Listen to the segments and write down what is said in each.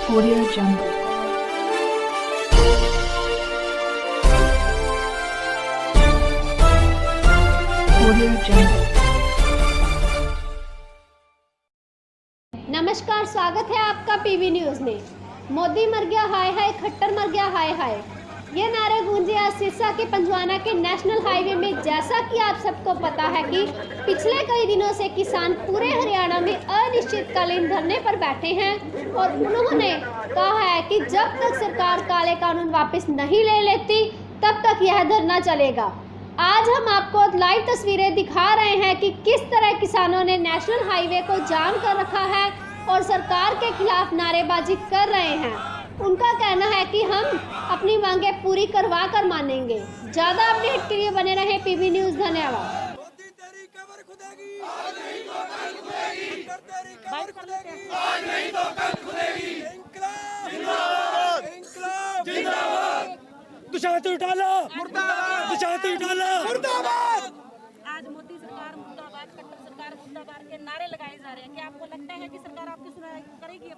Audio Jungle. Audio Jungle. नमस्कार, स्वागत है आपका पीवी न्यूज में। मोदी मर गया हाय हाय, खट्टर मर गया हाय हाय, ये नारे गूंजे आज सिरसा के पंजवाना के नेशनल हाईवे में। जैसा कि आप सबको पता है कि पिछले कई दिनों से किसान पूरे हरियाणा में अनिश्चितकालीन धरने पर बैठे हैं और उन्होंने कहा है कि जब तक सरकार काले कानून वापस नहीं ले लेती तब तक यह धरना चलेगा। आज हम आपको लाइव तस्वीरें दिखा रहे हैं कि किस तरह किसानों ने नेशनल हाईवे को जाम कर रखा है और सरकार के खिलाफ नारेबाजी कर रहे हैं। उनका कहना है कि हम अपनी मांगें पूरी करवा कर मानेंगे। ज़्यादा अपडेट के लिए बने रहे पीवी न्यूज़। धन्यवाद। दुशांत उठाला मुर्दाबाद, दुशांत उठाला मुर्दाबाद। आज मोदी सरकार मुर्दाबाद, खट्टर सरकार मुर्दाबाद के नारे लगाए जा रहे हैं। क्या आपको लगता है कि सरकार आपकी सुनवाई करेगी?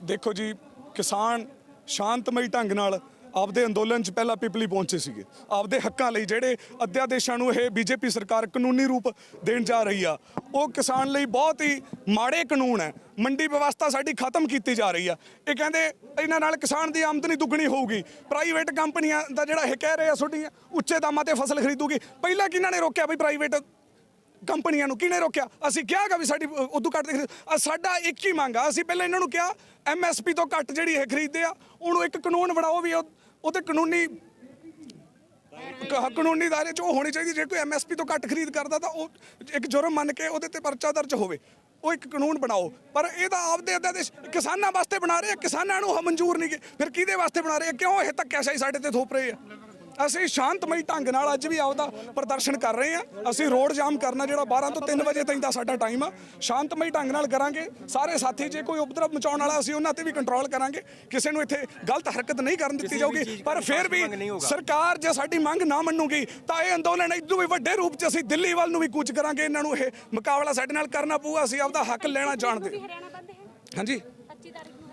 देखो जी, किसान शांतमई ढंग ਨਾਲ ਆਪਦੇ ਅੰਦੋਲਨ 'ਚ ਪਹਿਲਾਂ ਪਿਪਲੀ ਪਹੁੰਚੇ ਸੀਗੇ। ਆਪਦੇ ਹੱਕਾਂ ਲਈ ਜਿਹੜੇ ਅਧਿਆਦੇਸ਼ਾਂ ਨੂੰ ਇਹ ਬੀਜੇਪੀ ਸਰਕਾਰ ਕਾਨੂੰਨੀ ਰੂਪ ਦੇਣ ਜਾ ਰਹੀ ਆ, ਉਹ ਕਿਸਾਨ ਲਈ ਬਹੁਤ ਹੀ ਮਾੜੇ ਕਾਨੂੰਨ ਹੈ। ਮੰਡੀ ਵਿਵਸਥਾ ਸਾਡੀ ਖਤਮ ਕੀਤੀ ਜਾ ਰਹੀ ਆ। ਇਹ ਕਹਿੰਦੇ ਇਹਨਾਂ ਨਾਲ ਕਿਸਾਨ ਦੀ ਆਮਦਨੀ ਦੁੱਗਣੀ ਹੋਊਗੀ। ਪ੍ਰਾਈਵੇਟ ਕੰਪਨੀਆਂ ਦਾ ਜਿਹੜਾ ਇਹ ਕਹਿ ਰਹੇ ਆ ਤੁਹਾਡੀਆਂ ਉੱਚੇ ਦਾਮਾਂ ਤੇ ਫਸਲ ਖਰੀਦੂਗੀ। ਪਹਿਲਾਂ ਕਿਹਨਾਂ ਨੇ ਰੋਕਿਆ ਬਈ ਪ੍ਰਾਈਵੇਟ ਕੰਪਨੀਆਂ ਨੂੰ? ਕਿਹਨੇ ਰੋਕਿਆ? ਅਸੀਂ ਕਿਹਾਗਾ ਵੀ ਸਾਡੀ ਉਦੋਂ ਘੱਟ ਸਾਡਾ ਇੱਕ ਹੀ ਮੰਗ ਆ। ਅਸੀਂ ਪਹਿਲਾਂ ਇਹਨਾਂ ਨੂੰ ਕਿਹਾ MSP ਤੋਂ ਘੱਟ ਜਿਹੜੀ ਇਹ ਖਰੀਦਦੇ ਆ ਉਹਨੂੰ ਇੱਕ ਕਾਨੂੰਨ ਬਣਾਓ ਵੀ ਉਹਦੇ ਕਾਨੂੰਨੀ ਦਾਇਰੇ 'ਚ ਉਹ ਹੋਣੀ ਚਾਹੀਦੀ। ਜੇ ਕੋਈ MSP ਤੋਂ ਘੱਟ ਖਰੀਦ ਕਰਦਾ ਤਾਂ ਉਹ ਇੱਕ ਜੁਰਮ ਮੰਨ ਕੇ ਉਹਦੇ ਤੇ ਪਰਚਾ ਦਰਜ ਹੋਵੇ। ਉਹ ਇੱਕ ਕਾਨੂੰਨ ਬਣਾਓ। ਪਰ ਇਹ ਤਾਂ ਆਪਦੇ ਅਧਿਆਦੇਸ਼ ਕਿਸਾਨਾਂ ਵਾਸਤੇ ਬਣਾ ਰਹੇ ਆ। ਕਿਸਾਨਾਂ ਨੂੰ ਮਨਜ਼ੂਰ ਨਹੀਂ ਗੇ, ਫਿਰ ਕਿਹਦੇ ਵਾਸਤੇ ਬਣਾ ਰਹੇ ਆ? ਕਿਉਂ ਇਹ ਧੱਕੇਸ਼ਾਹੀ ਸਾਡੇ ਤੇ ਥੋਪ ਰਹੇ ਆ? ਅਸੀਂ ਸ਼ਾਂਤਮਈ ਢੰਗ ਨਾਲ ਅੱਜ ਵੀ ਆਪਦਾ ਪ੍ਰਦਰਸ਼ਨ ਕਰ ਰਹੇ ਹਾਂ। ਅਸੀਂ ਰੋਡ ਜਾਮ ਕਰਨਾ ਜਿਹੜਾ 12 ਤੋਂ 3 ਵਜੇ ਤਾਈਂ ਦਾ ਸਾਡਾ ਟਾਈਮ ਆ। ਸ਼ਾਂਤਮਈ ਢੰਗ ਨਾਲ ਕਰਾਂਗੇ। ਸਾਰੇ ਸਾਥੀ ਜੇ ਕੋਈ ਉਪਦਰਵ ਮਚਾਉਣ ਵਾਲਾ ਅਸੀਂ ਉਹਨਾਂ ਤੇ ਵੀ ਕੰਟਰੋਲ ਕਰਾਂਗੇ। ਕਿਸੇ ਨੂੰ ਇੱਥੇ ਗਲਤ ਹਰਕਤ ਨਹੀਂ ਕਰਨ ਦਿੱਤੀ ਜਾਊਗੀ। ਪਰ ਫਿਰ ਵੀ ਸਰਕਾਰ ਜੇ ਸਾਡੀ ਮੰਗ ਨਾ ਮੰਨੂਗੀ ਤਾਂ ਇਹ ਅੰਦੋਲਨ ਇਦੋਂ ਵੀ ਵੱਡੇ ਰੂਪ 'ਚ ਅਸੀਂ ਦਿੱਲੀ ਵੱਲ ਨੂੰ ਵੀ ਕੂਚ ਕਰਾਂਗੇ। ਇਹਨਾਂ ਨੂੰ ਇਹ ਮੁਕਾਬਲਾ ਸਾਡੇ ਨਾਲ ਕਰਨਾ ਪਊਗਾ। ਅਸੀਂ ਆਪਦਾ ਹੱਕ ਲੈਣਾ ਜਾਣਦੇ। ਹਾਂਜੀ,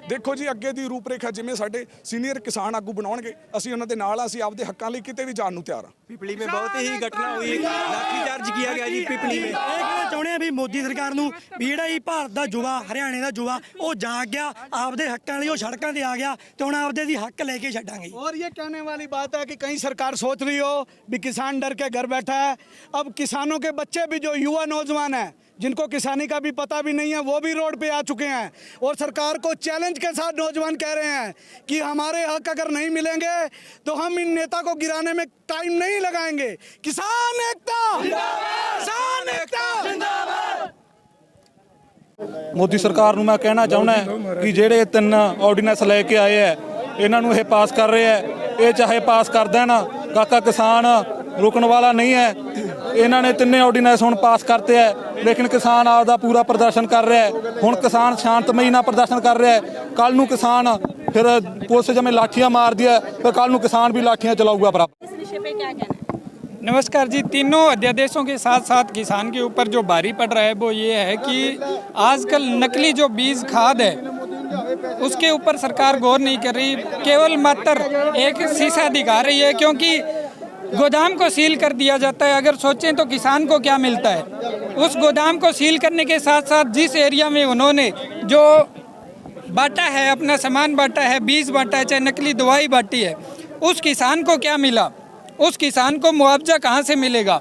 ਦੇਖੋ ਜੀ, ਅੱਗੇ ਦੀ ਰੂਪਰੇਖਾ ਜਿਵੇਂ ਸਾਡੇ ਸੀਨੀਅਰ ਕਿਸਾਨ ਆਗੂ ਬਣਾਉਣਗੇ ਅਸੀਂ ਉਹਨਾਂ ਦੇ ਨਾਲ। ਅਸੀਂ ਆਪਦੇ ਹੱਕਾਂ ਲਈ ਕਿਤੇ ਵੀ ਜਾਣ ਨੂੰ ਤਿਆਰ ਹਾਂ। ਪਿਪਲੀ में बहुत ही घटना हुई, लाठीचार्ज किया गया जी पिपली में। ਇਹ ਕਹਿਣਾ ਚਾਹੁੰਦੇ ਆ ਵੀ ਮੋਦੀ ਸਰਕਾਰ ਨੂੰ ਵੀ ਜਿਹੜਾ ਹੀ ਭਾਰਤ ਦਾ ਯੁਵਾ, ਹਰਿਆਣੇ ਦਾ ਯੁਵਾ ਉਹ ਜਾਗ ਗਿਆ, ਆਪਦੇ ਹੱਕਾਂ ਲਈ ਉਹ ਸੜਕਾਂ ਤੇ ਆ ਗਿਆ ਤੇ ਹੁਣ ਆਪਦੇ ਦੀ ਹੱਕ ਲੈ ਕੇ ਛੱਡਾਂਗੇ। और ये कहने वाली बात है कि कहीं सरकार सोच रही हो भी किसान डर के घर बैठा है। अब किसानों के बच्चे भी जो युवा नौजवान हैं जिनको किसानी का भी पता भी नहीं है वो भी रोड पे आ चुके हैं और सरकार को चैलेंज के साथ नौजवान कह रहे हैं कि हमारे हक अगर नहीं मिलेंगे तो हम इन नेता को गिराने में टाइम नहीं लगाएंगे। किसान एकता जिंदाबाद, किसान एकता जिंदाबाद। ਮੋਦੀ ਸਰਕਾਰ ਨੂੰ ਮੈਂ ਕਹਿਣਾ ਚਾਹੁੰਦਾ ਕਿ ਜਿਹੜੇ 3 ਆਰਡੀਨੈਂਸ ਲੈ ਕੇ ਆਏ ਹੈ ਇਹਨਾਂ ਨੂੰ ਇਹ ਪਾਸ ਕਰ ਰਹੇ ਹੈ। ਇਹ ਚਾਹੇ ਪਾਸ ਕਰ ਦੇਣ, ਕਾਕਾ ਕਿਸਾਨ ਰੁਕਣ ਵਾਲਾ ਨਹੀਂ ਹੈ। ਇਹਨਾਂ ਨੇ 3 ਆਰਡੀਨੈਂਸ ਹੁਣ ਪਾਸ ਕਰਤੇ ਹੈ, ਲੇਕਿਨ ਕਿਸਾਨ ਆਪਦਾ ਪੂਰਾ ਪ੍ਰਦਰਸ਼ਨ ਕਰ ਰਿਹਾ ਹੈ। ਹੁਣ ਕਿਸਾਨ ਸ਼ਾਂਤਮਈ ਨਾਲ ਪ੍ਰਦਰਸ਼ਨ ਕਰ ਰਿਹਾ ਹੈ। ਕੱਲ ਨੂੰ ਕਿਸਾਨ ਫਿਰ ਪੁਲਿਸ ਜਿਵੇਂ ਲਾਠੀਆਂ ਮਾਰਦੀ ਹੈ ਫਿਰ ਕੱਲ ਨੂੰ किसान भी लाठियाँ चलाऊगा बराबर। इस विषय पे क्या कहना है? नमस्कार जी। तीनों अध्यादेशों के साथ साथ किसान के ऊपर जो भारी पड़ रहा है वो ये है कि आजकल नकली जो बीज खाद है उसके ऊपर सरकार गौर नहीं कर रही, केवल मात्र एक शीशा दिखा रही है। क्योंकि गोदाम को सील कर दिया जाता है, अगर सोचें तो किसान को क्या मिलता है? उस गोदाम को सील करने के साथ साथ जिस एरिया में उन्होंने जो बांटा है, अपना सामान बांटा है, बीज बांटा है, चाहे नकली दवाई बांटी है, उस किसान को क्या मिला? उस किसान को मुआवजा कहाँ से मिलेगा?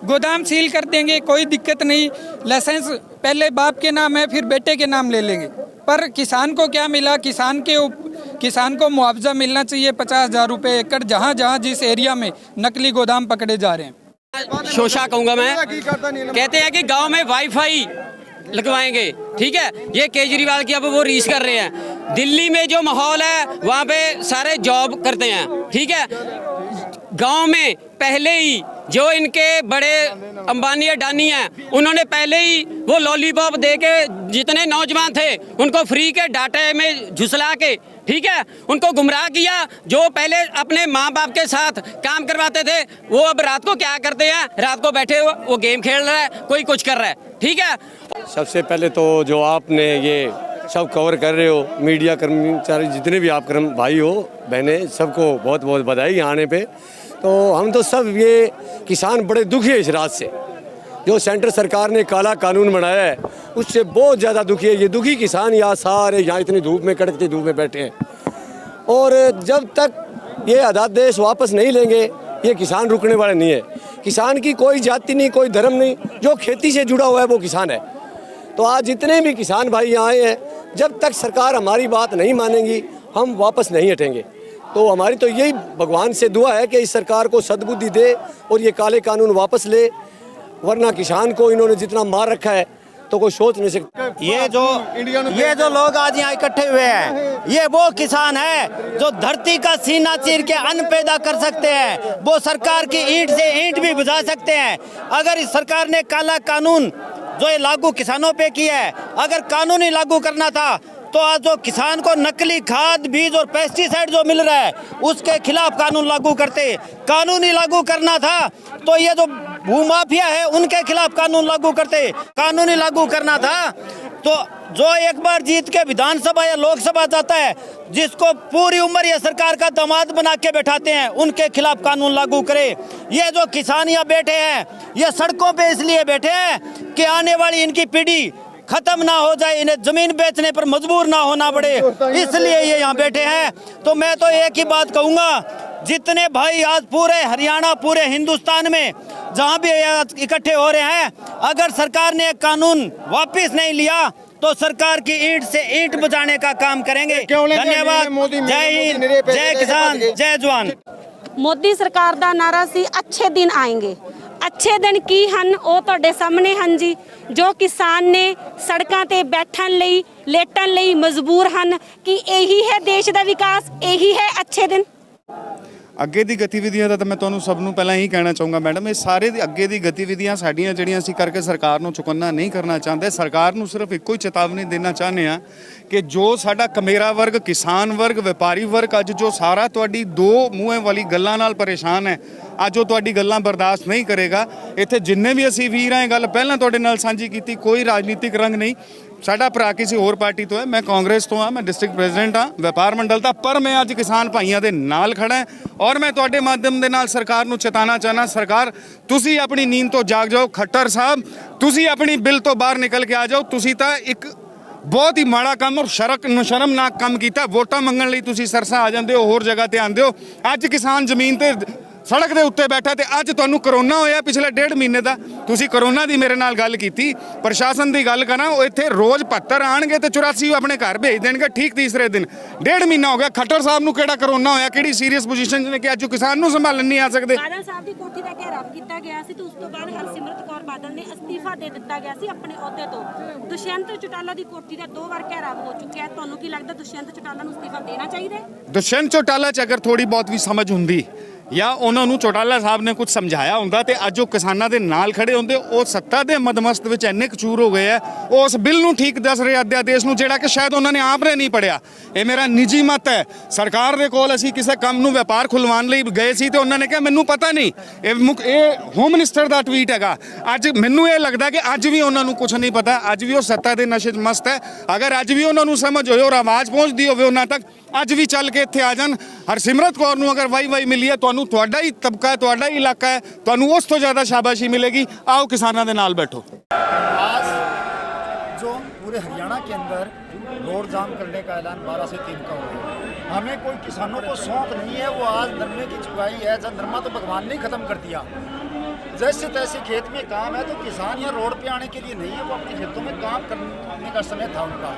गोदाम सील कर देंगे, कोई दिक्कत नहीं, लाइसेंस पहले बाप के नाम है फिर बेटे के नाम ले लेंगे, पर किसान को क्या मिला? किसान को मुआवजा मिलना चाहिए 50,000 रुपये एकड़, जहाँ जहाँ जिस एरिया में नकली गोदाम पकड़े जा रहे हैं। शोषा कहूँगा मैं। कहते हैं कि गांव में वाईफाई लगवाएंगे, ठीक है, ये केजरीवाल की अब वो रीस कर रहे हैं। दिल्ली में जो माहौल है वहाँ पे सारे जॉब करते हैं, ठीक है। गांव में पहले ही जो इनके बड़े अंबानी अडानी हैं उन्होंने पहले ही वो लॉलीपॉप दे के जितने नौजवान थे उनको फ्री के डाटे में झुसला के, ठीक है, उनको गुमराह किया। जो पहले अपने माँ बाप के साथ काम करवाते थे वो अब रात को क्या करते हैं? रात को बैठे वो गेम खेल रहा है, कोई कुछ कर रहा है, ठीक है। सबसे पहले तो जो आपने ये सब कवर कर रहे हो, मीडिया कर्मचारी जितने भी आप कर्म भाई हो बहनें, सबको बहुत बहुत बधाई यहाँ आने पे। तो हम तो सब ये किसान बड़े दुखी है इस रात से, जो सेंटर सरकार ने काला कानून बनाया है उससे बहुत ज़्यादा दुखी है। ये दुखी किसान यहाँ सारे यहाँ इतनी धूप में, कड़कती धूप में बैठे हैं, और जब तक ये अध्यादेश वापस नहीं लेंगे ये किसान रुकने वाले नहीं है। किसान की कोई जाति नहीं, कोई धर्म नहीं, जो खेती से जुड़ा हुआ है वो किसान है। तो आज जितने भी किसान भाई यहाँ आए हैं, जब तक सरकार हमारी बात नहीं मानेगी हम वापस नहीं हटेंगे। तो हमारी तो यही भगवान से दुआ है कि इस सरकार को सद्बुद्धि दे और ये काले कानून वापस ले, वरना किसान को इन्होंने जितना मार रखा है तो कोई सोच नहीं सकता। ये जो लोग आज यहाँ इकट्ठे हुए हैं, ये वो किसान है जो धरती का सीना चीर के अन्न पैदा कर सकते हैं, वो सरकार की ईंट से ईंट भी बुझा सकते हैं। अगर इस सरकार ने काला कानून जो ये लागू किसानों पे किया है, अगर कानून ही लागू करना था तो आज जो किसान को नकली खाद, बीज और पेस्टिसाइड जो मिल रहा है उसके खिलाफ कानून लागू करते। कानून ही लागू करना था तो ये जो भूमाफिया है उनके खिलाफ कानून लागू करते। कानून ही लागू करना था तो जो एक बार जीत के विधानसभा या लोकसभा जाता है, जिसको पूरी उम्र ये सरकार का दामाद बना के बैठाते हैं, उनके खिलाफ कानून लागू करे। ये जो किसान यहाँ बैठे हैं ये सड़कों पे इसलिए बैठे हैं कि आने वाली इनकी पीढ़ी खत्म ना हो जाए, इन्हें जमीन बेचने पर मजबूर ना होना पड़े, इसलिए ये यहाँ बैठे हैं। तो मैं तो एक ही बात कहूँगा, जितने भाई आज पूरे हरियाणा, पूरे हिंदुस्तान में जहाँ भी इकट्ठे हो रहे हैं, अगर सरकार ने कानून वापस नहीं लिया तो सरकार की ईंट से ईंट बजाने का काम करेंगे। धन्यवाद। जय हिंद, जय किसान, जय जवान। ਮੋਦੀ ਸਰਕਾਰ ਦਾ ਨਾਰਾ ਸੀ ਅੱਛੇ ਦਿਨ ਆएंगे। ਅੱਛੇ ਦਿਨ ਕੀ ਹਨ ਉਹ ਤੁਹਾਡੇ ਸਾਹਮਣੇ ਹਨ ਜੀ, ਜੋ ਕਿਸਾਨ ਨੇ ਸੜਕਾਂ ਤੇ ਬੈਠਣ ਲਈ, ਲੇਟਣ ਲਈ ਮਜਬੂਰ ਹਨ ਕਿ ਇਹੀ ਹੈ ਦੇਸ਼ ਦਾ ਵਿਕਾਸ, ਇਹੀ ਹੈ ਅੱਛੇ ਦਿਨ। ਅੱਗੇ ਦੀ ਗਤੀਵਿਧੀਆਂ ਦਾ ਤਾਂ ਮੈਂ ਤੁਹਾਨੂੰ ਸਭ ਨੂੰ ਪਹਿਲਾਂ ਹੀ ਕਹਿਣਾ ਚਾਹੂੰਗਾ ਮੈਡਮ, ਇਹ ਸਾਰੇ ਦੀ ਅੱਗੇ ਦੀ ਗਤੀਵਿਧੀਆਂ ਸਾਡੀਆਂ ਜਿਹੜੀਆਂ ਅਸੀਂ ਕਰਕੇ ਸਰਕਾਰ ਨੂੰ ਚੁਕੰਨਾ ਨਹੀਂ ਕਰਨਾ ਚਾਹੁੰਦੇ। ਸਰਕਾਰ ਨੂੰ ਸਿਰਫ ਇੱਕੋ ਹੀ ਚੇਤਾਵਨੀ ਦੇਣਾ ਚਾਹੁੰਦੇ ਆ ਕਿ ਜੋ ਸਾਡਾ ਕਮੇਰਾ ਵਰਗ, ਕਿਸਾਨ ਵਰਗ, ਵਪਾਰੀ ਵਰਗ ਅੱਜ ਜੋ ਸਾਰਾ ਤੁਹਾਡੀ ਦੋ ਮੂੰਹੇ ਵਾਲੀ ਗੱਲਾਂ ਨਾਲ ਪਰੇਸ਼ਾਨ ਹੈ, ਅੱਜ ਉਹ ਤੁਹਾਡੀ ਗੱਲਾਂ ਬਰਦਾਸ਼ਤ ਨਹੀਂ ਕਰੇਗਾ। ਇੱਥੇ ਜਿੰਨੇ ਵੀ ਅਸੀਂ ਵੀਰ ਆਏ, ਗੱਲ ਪਹਿਲਾਂ ਤੁਹਾਡੇ ਨਾਲ ਸਾਂਝੀ ਕੀਤੀ, ਕੋਈ ਰਾਜਨੀਤਿਕ ਰੰਗ ਨਹੀਂ। ਸਾਡਾ ਭਰਾ ਕਿਸੇ ਹੋਰ ਪਾਰਟੀ ਤੋਂ ਹੈ, ਮੈਂ ਕਾਂਗਰਸ ਤੋਂ ਹਾਂ, ਮੈਂ ਡਿਸਟ੍ਰਿਕਟ ਪ੍ਰੈਜ਼ੀਡੈਂਟ ਹਾਂ ਵਪਾਰ ਮੰਡਲ ਦਾ, ਪਰ ਮੈਂ ਅੱਜ ਕਿਸਾਨ ਭਾਈਆਂ ਦੇ ਨਾਲ ਖੜਾ ਹਾਂ। ਔਰ ਮੈਂ ਤੁਹਾਡੇ ਮਾਧਿਅਮ ਦੇ ਨਾਲ ਸਰਕਾਰ ਨੂੰ ਚੇਤਾਉਣਾ ਚਾਹਨਾ, ਸਰਕਾਰ ਤੁਸੀਂ ਆਪਣੀ ਨੀਂਦ ਤੋਂ ਜਾਗ ਜਾਓ। ਖੱਟਰ ਸਾਹਿਬ ਤੁਸੀਂ ਆਪਣੀ ਬਿੱਲ ਤੋਂ ਬਾਹਰ ਨਿਕਲ ਕੇ ਆ ਜਾਓ। ਤੁਸੀਂ ਤਾਂ ਇੱਕ ਬਹੁਤ ਹੀ ਮਾੜਾ ਕੰਮ ਔਰ ਸ਼ਰਮਨਾਕ ਕੰਮ ਕੀਤਾ। ਵੋਟਾਂ ਮੰਗਣ ਲਈ ਤੁਸੀਂ ਸਰਸਾ ਆ ਜਾਂਦੇ ਹੋ, ਹੋਰ ਜਗ੍ਹਾ ਤੇ ਆਉਂਦੇ ਹੋ। ਅੱਜ ਕਿਸਾਨ ਜ਼ਮੀਨ ਤੇ ਸੜਕ ਦੇ ਉੱਤੇ ਬੈਠਾ ਤੇ ਅੱਜ ਤੁਹਾਨੂੰ ਕਰੋਨਾ ਹੋਇਆ ਪਿਛਲੇ 1.5 ਮਹੀਨੇ ਦਾ। ਤੁਸੀਂ ਕਰੋਨਾ ਦੀ ਮੇਰੇ ਨਾਲ ਗੱਲ ਕੀਤੀ, ਪ੍ਰਸ਼ਾਸਨ ਦੀ ਗੱਲ ਕਰਾਂ, ਉਹ ਇੱਥੇ ਰੋਜ਼ 72 ਆਣਗੇ ਤੇ 84 ਆਪਣੇ ਘਰ ਭੇਜ ਦੇਣਗੇ ਠੀਕ ਤੀਸਰੇ ਦਿਨ। 1.5 ਮਹੀਨਾ ਹੋ ਗਿਆ। ਖੱਟਰ ਸਾਹਿਬ ਨੂੰ ਕਿਹੜਾ ਕਰੋਨਾ ਹੋਇਆ, ਕਿਹੜੀ ਸੀਰੀਅਸ ਪੋਜੀਸ਼ਨ ਨੇ ਕਿ ਅੱਜ ਕਿਸਾਨ ਨੂੰ ਸੰਭਾਲਣ ਨਹੀਂ ਆ ਸਕਦੇ। ਬਾਦਲ ਸਾਹਿਬ ਦੀ ਕੋਠੀ ਦਾ ਘੇਰਾਵ ਕੀਤਾ ਗਿਆ ਸੀ ਤੇ ਉਸ ਤੋਂ ਬਾਅਦ ਹਰਸਿਮਰਤ ਕੌਰ ਬਾਦਲ ਨੇ ਅਸਤੀਫਾ ਦੇ ਦਿੱਤਾ ਗਿਆ ਸੀ ਆਪਣੇ ਅਹੁਦੇ ਤੋਂ। ਦੁਸ਼ਯੰਤ ਚੌਟਾਲਾ ਦੀ ਕੋਠੀ ਦਾ 2 ਵਾਰ ਘੇਰਾਵ ਹੋ ਚੁੱਕਿਆ ਹੈ। ਤੁਹਾਨੂੰ ਕੀ ਲੱਗਦਾ ਦੁਸ਼ਯੰਤ ਚੌਟਾਲਾ ਨੂੰ ਅਸਤੀਫਾ ਦੇਣਾ ਚਾਹੀਦਾ ਹੈ? ਦੁਸ਼ਯੰਤ ਚੌਟਾਲਾ 'ਚ ਅਗਰ ਥੋੜੀ ਬਹੁਤ ਵੀ ਸਮਝ ਹੁੰਦੀ ਜਾਂ ਉਹਨਾਂ ਨੂੰ ਚੌਟਾਲਾ ਸਾਹਿਬ ਨੇ ਕੁਝ ਸਮਝਾਇਆ ਹੁੰਦਾ ਤੇ ਅੱਜ ਉਹ ਕਿਸਾਨਾਂ ਦੇ ਨਾਲ ਖੜੇ ਹੁੰਦੇ। ਉਹ ਸੱਤਾ ਦੇ ਮਦਮਸਤ ਵਿੱਚ ਇੰਨੇ ਕਚੂਰ ਹੋ ਗਏ ਆ, ਉਹ ਉਸ ਬਿੱਲ ਨੂੰ ਠੀਕ ਦੱਸ ਰਹੇ ਅਧਿਆਦੇਸ਼ ਨੂੰ, ਜਿਹੜਾ ਕਿ ਸ਼ਾਇਦ ਉਹਨਾਂ ਨੇ ਆਪ ਨੇ ਨਹੀਂ ਪੜਿਆ। ਇਹ ਮੇਰਾ ਨਿੱਜੀ ਮਤ ਹੈ। ਸਰਕਾਰ ਦੇ ਕੋਲ ਅਸੀਂ ਕਿਸੇ ਕੰਮ ਨੂੰ ਵਪਾਰ ਖੁਲਵਾਉਣ ਲਈ ਗਏ ਸੀ ਤੇ ਉਹਨਾਂ ਨੇ ਕਿਹਾ ਮੈਨੂੰ ਪਤਾ ਨਹੀਂ। ਇਹ ਹੋਮ ਮਿਨਿਸਟਰ ਦਾ ਟਵੀਟ ਹੈਗਾ। ਅੱਜ ਮੈਨੂੰ ਇਹ ਲੱਗਦਾ ਕਿ ਅੱਜ ਵੀ ਉਹਨਾਂ ਨੂੰ ਕੁਝ ਨਹੀਂ ਪਤਾ, ਅੱਜ ਵੀ ਉਹ ਸੱਤਾ ਦੇ ਨਸ਼ੇ 'ਚ ਮਸਤ ਹੈ। ਅਗਰ ਅੱਜ ਵੀ ਉਹਨਾਂ ਨੂੰ ਸਮਝ ਹੋਏ ਔਰ ਆਵਾਜ਼ ਪਹੁੰਚਦੀ ਹੋਵੇ ਉਹਨਾਂ ਤੱਕ, ਅੱਜ ਵੀ ਚੱਲ ਕੇ ਇੱਥੇ ਆ ਜਾਣ। ਹਰਸਿਮਰਤ ਕੌਰ ਨੂੰ ਅਗਰ ਵਾਈ ਮਿਲੀ ਹੈ, ਤੁਹਾਨੂੰ ਤੁਹਾਡਾ ਹੀ ਤਬਕਾ ਹੈ, ਤੁਹਾਡਾ ਹੀ ਇਲਾਕਾ ਹੈ, ਤੁਹਾਨੂੰ ਉਸ ਤੋਂ ज़्यादा शाबाशी मिलेगी। आओ किसानों के नाल बैठो। आज जो पूरे हरियाणा के अंदर रोड जाम करने का ऐलान 12 से 3 का हुआ है, हमें कोई किसानों को शौक नहीं है। वो आज नरमे की चुगाई है, जब नरमा तो भगवान ने ख़त्म कर दिया। जैसे तैसे खेत में काम है तो किसान यहाँ रोड पे आने के लिए नहीं है, वो अपने खेतों में काम करने का समय था उनका।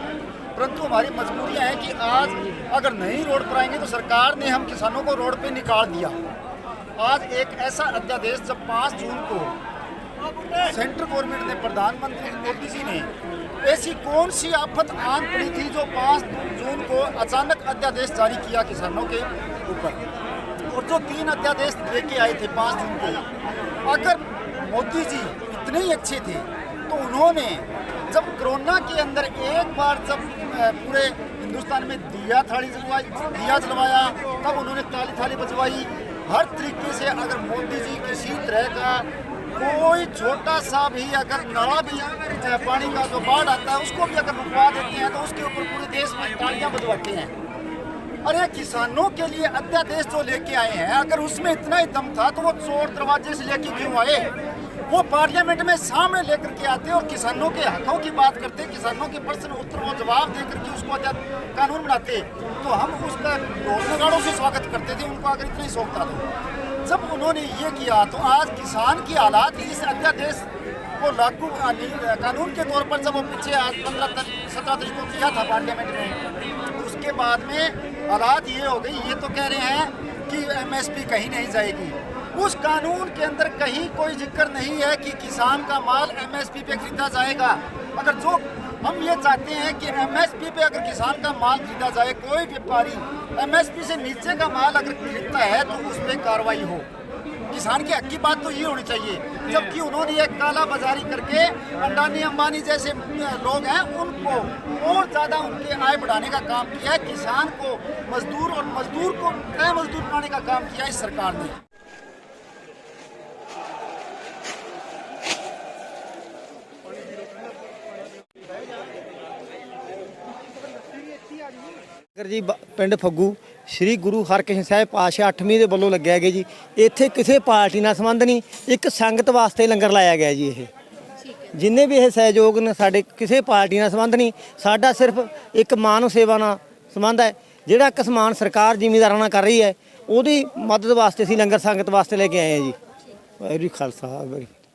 परंतु हमारी मजबूरियाँ हैं कि आज अगर नहीं रोड पर आएंगे तो सरकार ने हम किसानों को रोड पे निकाल दिया। आज एक ऐसा अध्यादेश जब 5 जून को सेंट्रल गवर्नमेंट ने, प्रधानमंत्री मोदी जी ने ऐसी कौन सी आफत आन पड़ी थी जो 5 जून को अचानक अध्यादेश जारी किया किसानों के ऊपर, और जो 3 अध्यादेश लेके आए थे 5 जून को। अगर मोदी जी इतने ही अच्छे थे तो उन्होंने जब कोरोना के अंदर एक बार जब पूरे हिंदुस्तान में दिया जलवाया तब उन्होंने ताली थाली बजवाई। हर तरीके से अगर मोदी जी किसी तरह का कोई छोटा सा भी अगर नाला भी पानी का जो बाढ़ आता है उसको भी अगर रुकवा देते हैं तो उसके ऊपर पूरे देश में तालियां बजवाते हैं। अरे किसानों के लिए अध्यादेश जो लेके आए हैं, अगर उसमें इतना ही दम था तो वो चोर दरवाजे से लेके क्यों आए? वो पार्लियामेंट में सामने लेकर के आते और किसानों के हकों की बात करते, किसानों के प्रश्न उत्तर वो जवाब दे करके उसको कानून बनाते, तो हम उसका ढोल नगाड़ों से स्वागत करते थे उनको, अगर इतना ही शौक था तो। जब उन्होंने ये किया तो आज किसान की हालात इस अध्यादेश को लागू कानून के तौर पर, जब वो पीछे आज 15-17 तारीख को किया था पार्लियामेंट में, उसके बाद में हालात ये हो गई, ये तो कह रहे हैं कि MSP कहीं नहीं जाएगी। उस कानून के अंदर कहीं कोई जिक्र नहीं है कि किसान का माल MSP पे खरीदा जाएगा। अगर जो हम ये चाहते हैं कि MSP पे अगर किसान का माल खरीदा जाए, कोई व्यापारी MSP से नीचे का माल अगर खरीदता है तो उस पर कार्रवाई हो। किसान की हक की बात तो ये होनी चाहिए, जबकि उन्होंने एक काला बाजारी करके अडानी अंबानी जैसे लोग हैं उनको और ज़्यादा उनके आय बढ़ाने का काम किया है। किसान को मजदूर और मजदूर को तय मजदूर बनाने का काम किया इस सरकार ने। ਜੀ ਪਿੰਡ ਫੱਗੂ ਸ੍ਰੀ ਗੁਰੂ ਹਰਕ੍ਰਿਸ਼ਨ ਸਾਹਿਬ ਪਾਤਸ਼ਾਹ 8ਵੀਂ ਦੇ ਵੱਲੋਂ ਲੱਗਿਆ ਗਿਆ ਜੀ। ਇੱਥੇ ਕਿਸੇ ਪਾਰਟੀ ਨਾਲ ਸੰਬੰਧ ਨਹੀਂ, ਇੱਕ ਸੰਗਤ ਵਾਸਤੇ ਲੰਗਰ ਲਾਇਆ ਗਿਆ ਜੀ। ਇਹ ਜਿੰਨੇ ਵੀ ਇਹ ਸਹਿਯੋਗ ਨੇ ਸਾਡੇ ਕਿਸੇ ਪਾਰਟੀ ਨਾਲ ਸੰਬੰਧ ਨਹੀਂ, ਸਾਡਾ ਸਿਰਫ ਇੱਕ ਮਾਨਵ ਸੇਵਾ ਨਾਲ ਸੰਬੰਧ ਹੈ। ਜਿਹੜਾ ਇੱਕ ਸਮਾਨ ਸਰਕਾਰ ਜ਼ਿਮੀਂਦਾਰਾਂ ਨਾਲ ਕਰ ਰਹੀ ਹੈ ਉਹਦੀ ਮਦਦ ਵਾਸਤੇ ਅਸੀਂ ਲੰਗਰ ਸੰਗਤ ਵਾਸਤੇ ਲੈ ਕੇ ਆਏ ਹਾਂ ਜੀ। ਵਾਹਿਗੁਰੂ ਜੀ ਖਾਲਸਾ ਵਾਹਿਗੁਰੂ।